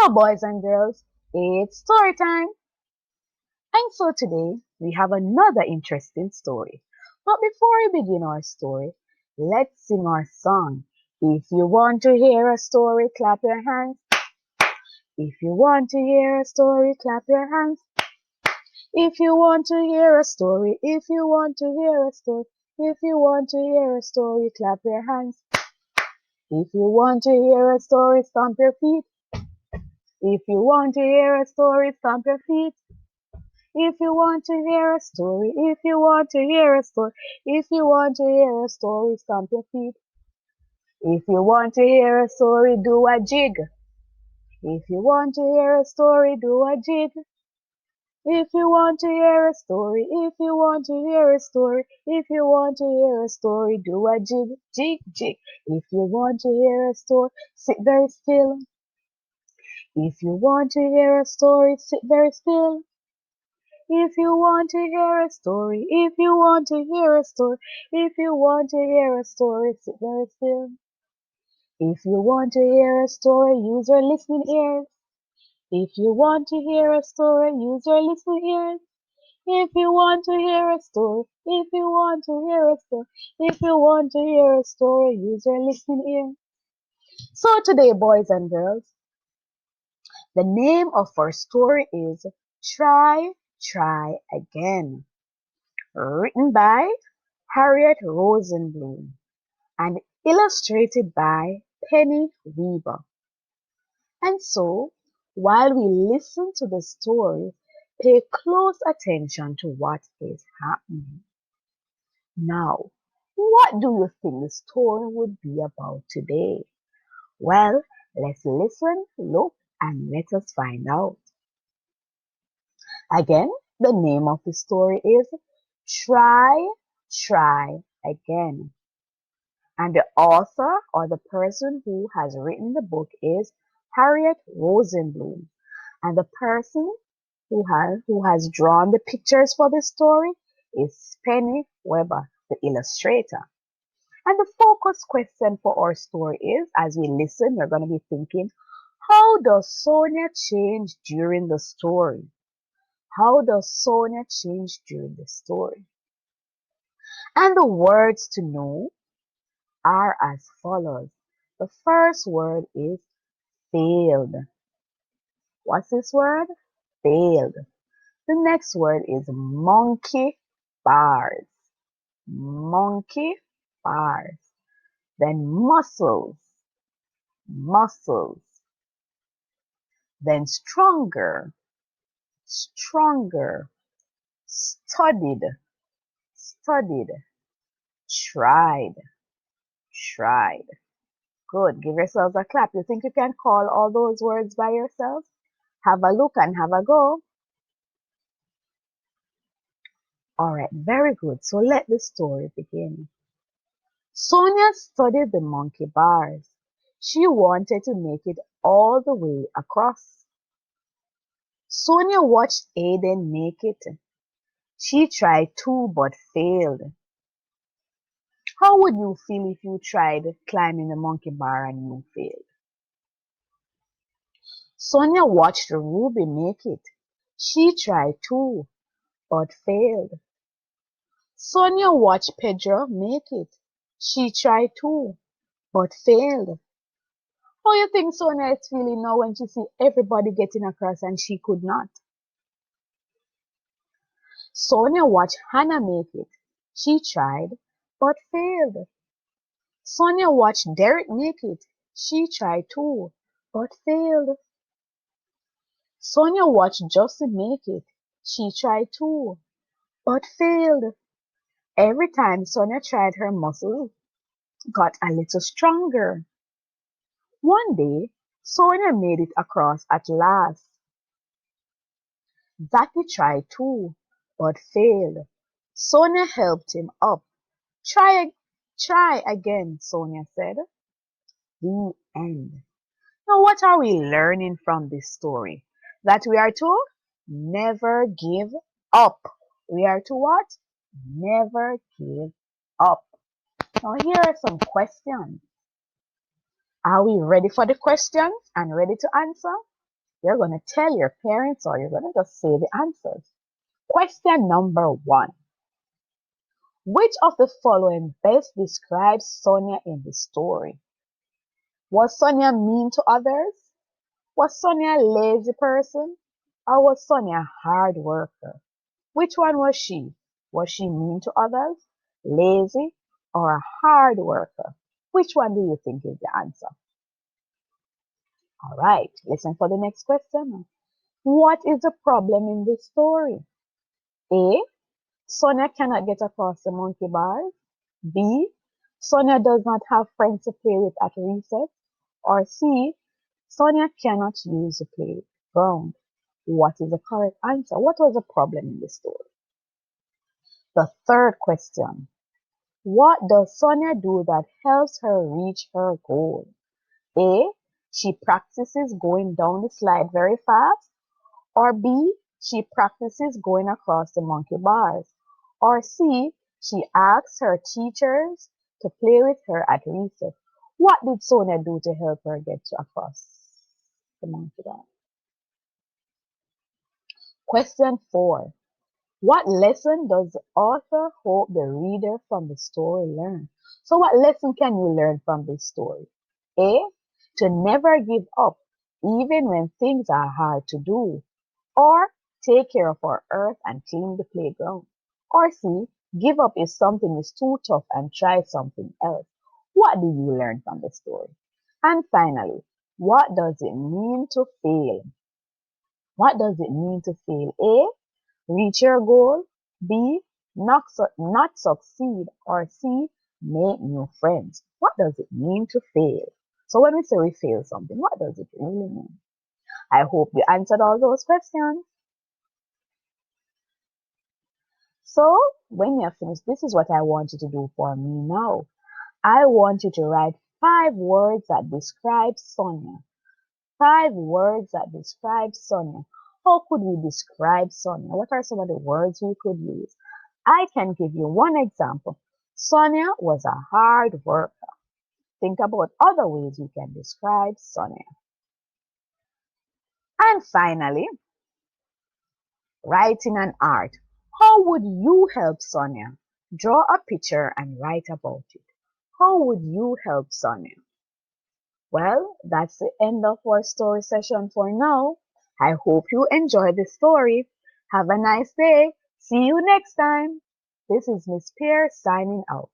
Hello, boys and girls. It's story time. And so today we have another interesting story. But before we begin our story, let's sing our song. If you want to hear a story, clap your hands. If you want to hear a story, clap your hands. If you want to hear a story, if you want to hear a story, if you want to hear a story, clap your hands. If you want to hear a story, stomp your feet. If you want to hear a story, stomp your feet. If you want to hear a story, if you want to hear a story, if you want to hear a story, stomp your feet. If you want to hear a story, do a jig. If you want to hear a story, do a jig. If you want to hear a story, if you want to hear a story, if you want to hear a story, do a jig, jig, jig. If you want to hear a story, sit very still. If you want to hear a story, sit very still. If you want to hear a story, if you want to hear a story, if you want to hear a story, sit very still. If you want to hear a story, use your listening ears. If you want to hear a story, use your listening ears. If you want to hear a story, if you want to hear a story, if you want to hear a story, use your listening ears. So today, boys and girls, the name of our story is Try, Try Again, written by Harriet Rosenblum and illustrated by Penny Weber. And so, while we listen to the story, pay close attention to what is happening. Now, what do you think the story would be about today? Well, let's listen, look, and let us find out. Again, the name of the story is Try, Try Again. And the author or the person who has written the book is Harriet Rosenblum. And the person who has drawn the pictures for this story is Penny Weber, the illustrator. And the focus question for our story is, as we listen, we're going to be thinking, how does Sonia change during the story? How does Sonia change during the story? And the words to know are as follows. The first word is failed. What's this word? Failed. The next word is monkey bars. Monkey bars. Then muscles. Muscles. Then stronger. Stronger. Studied. Studied. Tried. Tried. Good. Give yourselves a clap. You think you can call all those words by yourself? Have a look and have a go. Alright, very good. So let the story begin. Sonia studied the monkey bars. She wanted to make it all the way across. Sonia watched Aiden make it. She tried too but failed. How would you feel if you tried climbing the monkey bar and you failed? Sonia watched Ruby make it. She tried too but failed. Sonia watched Pedro make it. She tried too but failed. How you think Sonia is feeling now when she see everybody getting across and she could not? Sonia watched Hannah make it. She tried but failed. Sonia watched Derek make it. She tried too but failed. Sonia watched Justin make it. She tried too but failed. Every time Sonia tried, her muscles got a little stronger. One day, Sonia made it across at last. Zaki tried too, but failed. Sonia helped him up. Try again, Sonia said. The end. Now, what are we learning from this story? That we are to never give up. We are to what? Never give up. Now, here are some questions. Are we ready for the questions and ready to answer? You're going to tell your parents or you're going to just say the answers. Question number 1. Which of the following best describes Sonia in the story? Was Sonia mean to others? Was Sonia a lazy person? Or was Sonia a hard worker? Which one was she? Was she mean to others, lazy, or a hard worker? Which one do you think is the answer? All right, listen for the next question. What is the problem in this story? A. Sonia cannot get across the monkey bars. B. Sonia does not have friends to play with at recess. Or C. Sonia cannot use the playground. What is the correct answer? What was the problem in the story? The third question. What does Sonia do that helps her reach her goal? A. She practices going down the slide very fast. Or B. She practices going across the monkey bars. Or C. She asks her teachers to play with her at recess. What did Sonia do to help her get across the monkey bars? Question 4. What lesson does the author hope the reader from the story learn? So what lesson can you learn from this story? A. To never give up even when things are hard to do. Or take care of our earth and clean the playground. Or C. Give up if something is too tough and try something else. What do you learn from the story? And finally, what does it mean to fail? What does it mean to fail? A. Reach your goal. B. Not succeed. Or C. Make new friends. What does it mean to fail? So when we say we fail something, what does it really mean? I hope you answered all those questions. So when you're finished, this is what I want you to do for me now. I want you to write 5 words that describe Sonia. 5 words that describe Sonia. How could we describe Sonia? What are some of the words we could use? I can give you one example. Sonia was a hard worker. Think about other ways we can describe Sonia. And finally, writing and art. How would you help Sonia? Draw a picture and write about it. How would you help Sonia? Well, that's the end of our story session for now. I hope you enjoyed the story. Have a nice day. See you next time. This is Miss Pierre signing out.